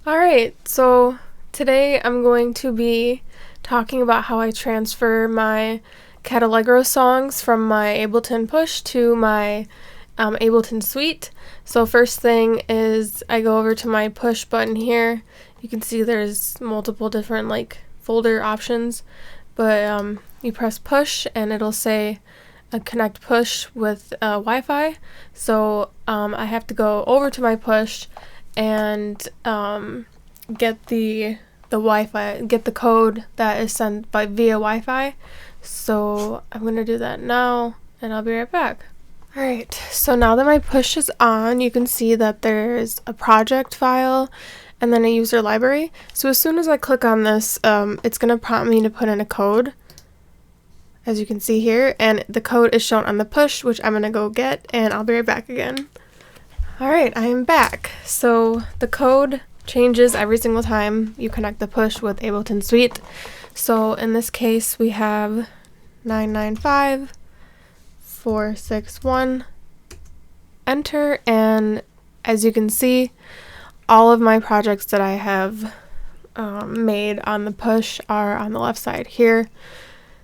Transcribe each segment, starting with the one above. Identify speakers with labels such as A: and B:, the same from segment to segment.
A: Alright, so today I'm going to be talking about how I transfer my Catalegro songs from my Ableton Push to my Ableton Suite. So first thing is I go over to my push button here. You can see there's multiple different folder options, but you press push and it'll say connect push with Wi-Fi. So I have to go over to my push and get the Wi-Fi, get the code that is sent via Wi-Fi. So I'm gonna do that now, and I'll be right back. Alright, so now that my push is on, you can see that there's a project file and then a user library. So as soon as I click on this, it's gonna prompt me to put in a code, as you can see here, and the code is shown on the push, which I'm gonna go get, and I'll be right back again. Alright, I am back. So the code changes every single time you connect the push with Ableton Suite. So in this case we have 995461, enter, and as you can see, all of my projects that I have made on the push are on the left side here.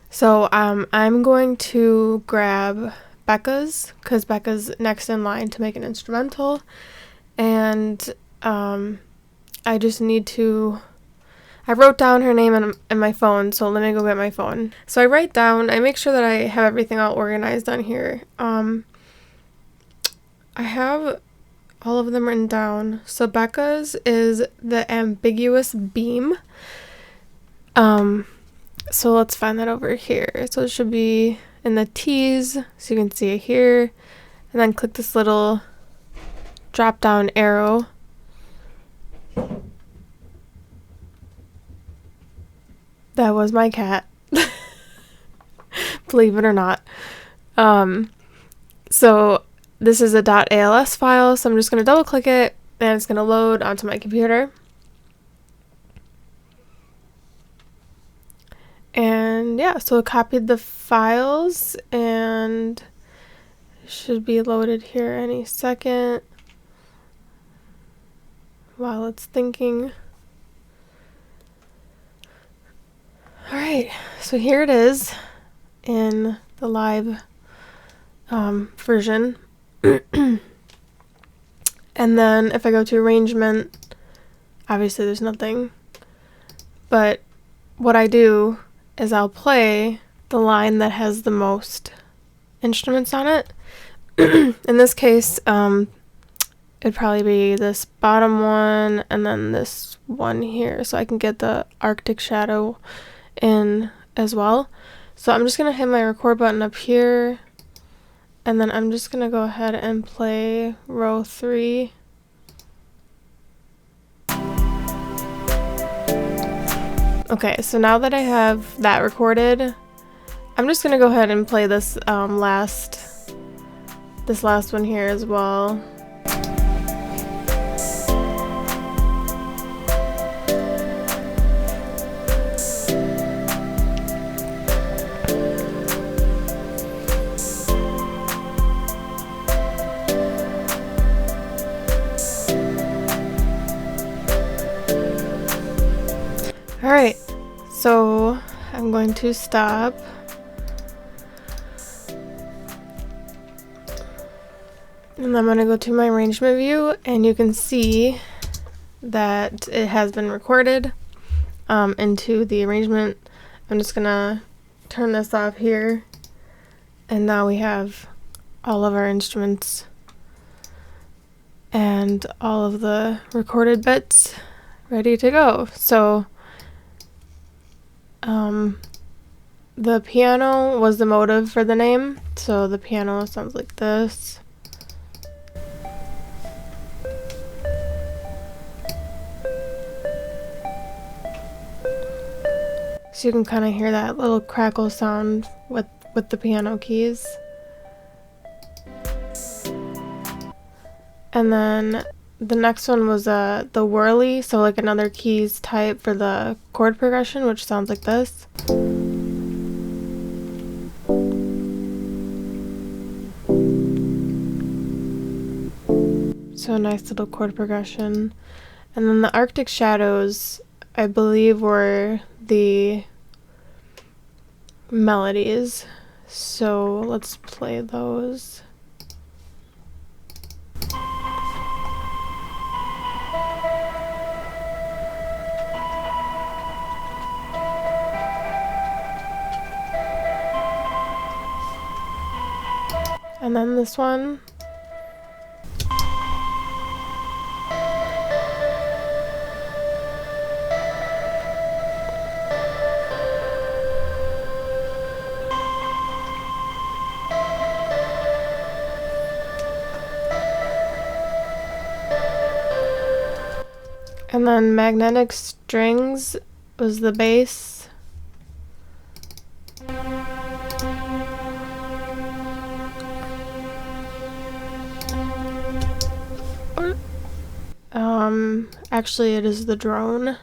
A: So I'm going to grab Becca's, because Becca's next in line to make an instrumental, and I just need to, I wrote down her name in my phone, so let me go get my phone. So I make sure that I have everything all organized on here. I have all of them written down. So Becca's is the ambiguous beam. So let's find that over here. So it should be in the T's, so you can see it here, and then click this little drop down arrow. That was my cat. Believe it or not. So this is a .als file, so I'm just going to double click it and it's going to load onto my computer. And yeah, so I copied the files and it should be loaded here any second while it's thinking. Alright, so here it is in the live version. And then if I go to arrangement, obviously there's nothing, but what I do is I'll play the line that has the most instruments on it. In this case, it'd probably be this bottom one and then this one here, so I can get the Arctic Shadow in as well. So I'm just gonna hit my record button up here, and then I'm just gonna go ahead and play row 3. Okay, so now that I have that recorded, I'm just gonna go ahead and play this last one here as well. Alright, so I'm going to stop. And I'm going to go to my arrangement view, and you can see that it has been recorded into the arrangement. I'm just going to turn this off here, and now we have all of our instruments and all of the recorded bits ready to go. So the piano was the motive for the name, so the piano sounds like this. So you can kind of hear that little crackle sound with the piano keys. And then the next one was the whirly, so like another keys type for the chord progression, which sounds like this. So a nice little chord progression. And then the Arctic Shadows, I believe, were the melodies. So let's play those. And then this one. And then Magnetic Strings was the bass. Actually it is the drone.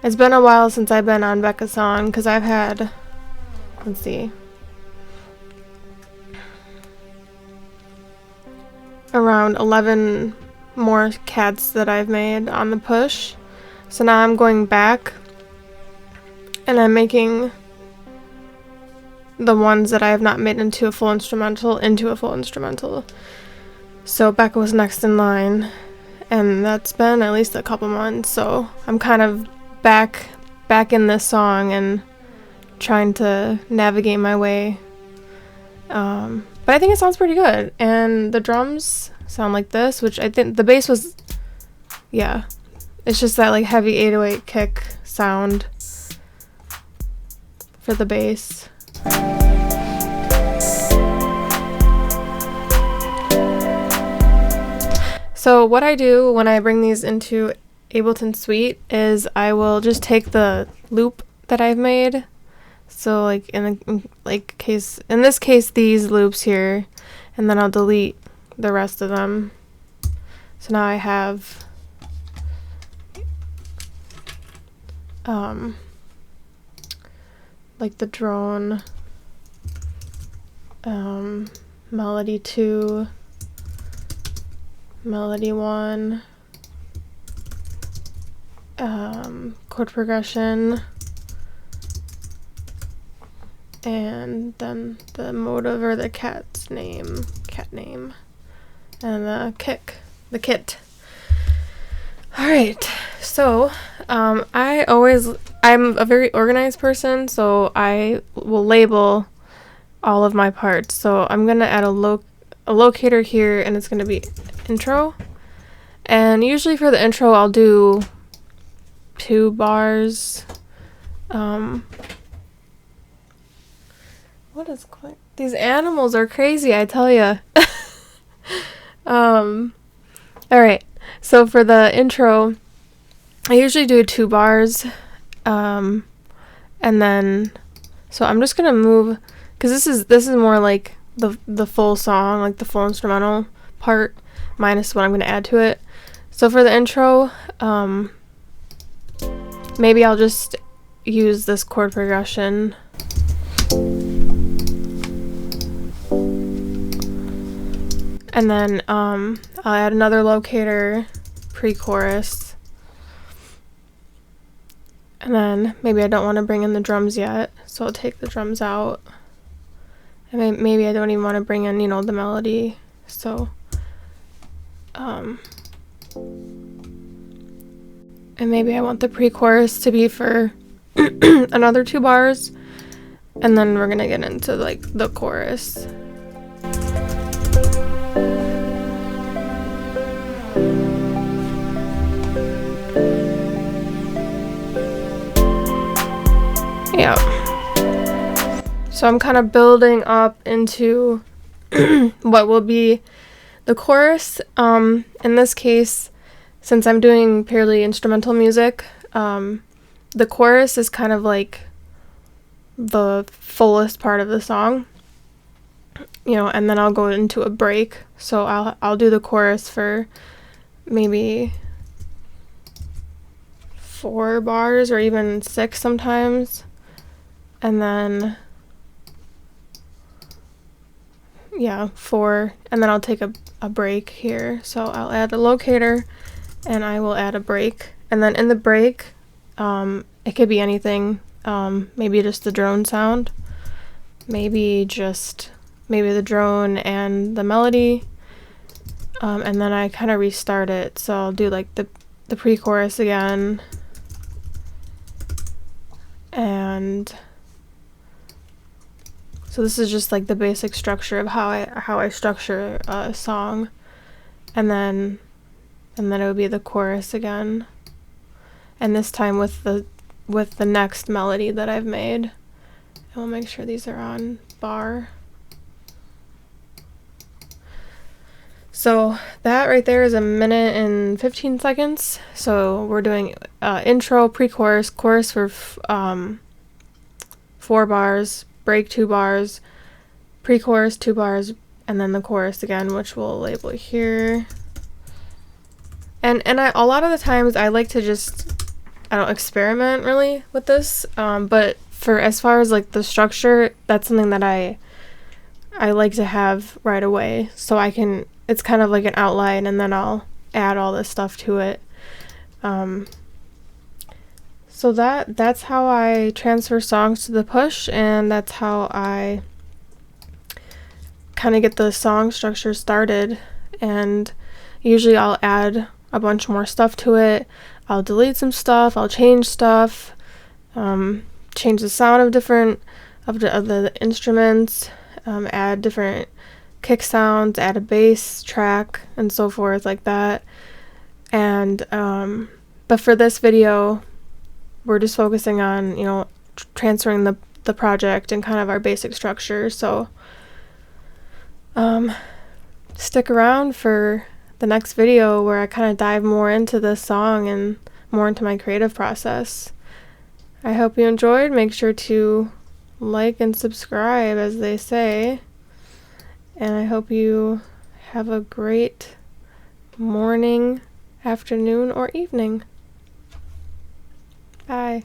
A: It's been a while since I've been on Becca's song because I've had, let's see, around 11 more cats that I've made on the push. So now I'm going back and I'm making the ones that I have not made into a full instrumental into a full instrumental. So Becca was next in line, and that's been at least a couple months, so I'm kind of back in this song and trying to navigate my way. But I think it sounds pretty good, and the drums sound like this, which I think the bass was, yeah, it's just that like heavy 808 kick sound for the bass. So what I do when I bring these into Ableton Suite is I will just take the loop that I've made. So like in this case these loops here, and then I'll delete the rest of them. So now I have like the drone, melody 2, melody 1, chord progression, and then the motive or the cat name, and the kit. Alright, so I'm a very organized person, so I will label all of my parts. So I'm gonna add a locator here, and it's gonna be intro. And usually for the intro I'll do 2 bars. What is quite, these animals are crazy, I tell ya. Alright, so for the intro I usually do 2 bars, and then so I'm just gonna move, because this is more like the full song, like the full instrumental part minus what I'm gonna add to it. So for the intro, maybe I'll just use this chord progression. And then I'll add another locator pre-chorus. And then maybe I don't want to bring in the drums yet, so I'll take the drums out. And maybe I don't even want to bring in, the melody. So, and maybe I want the pre-chorus to be for another 2 bars. And then we're gonna get into like the chorus. Yeah. So I'm kind of building up into what will be the chorus. In this case, since I'm doing purely instrumental music, the chorus is kind of like the fullest part of the song, and then I'll go into a break. So I'll do the chorus for maybe 4 bars or even 6 sometimes. And then, 4, and then I'll take a break here. So I'll add a locator, and I will add a break. And then in the break, it could be anything, maybe just the drone sound, maybe the drone and the melody, and then I kind of restart it. So I'll do like the pre-chorus again, and so this is just like the basic structure of how I structure a song, and then it would be the chorus again, and this time with the next melody that I've made. And we'll make sure these are on bar. So that right there is 1minute and 15 seconds. So we're doing intro, pre-chorus, chorus for 4 bars, break 2 bars, pre-chorus 2 bars, and then the chorus again, which we'll label here. And a lot of the times I like to just, I don't experiment really with this, but for as far as like the structure, that's something that I like to have right away, so I can, it's kind of like an outline, and then I'll add all this stuff to it. So that's how I transfer songs to the Push, and that's how I kind of get the song structure started. And usually I'll add a bunch more stuff to it. I'll delete some stuff, I'll change stuff, change the sound of different of the instruments, add different kick sounds, add a bass track, and so forth like that. And but for this video, we're just focusing on, you know, transferring the project and kind of our basic structure. So stick around for the next video where I kind of dive more into this song and more into my creative process. I hope you enjoyed. Make sure to like and subscribe, as they say. And I hope you have a great morning, afternoon, or evening. Bye.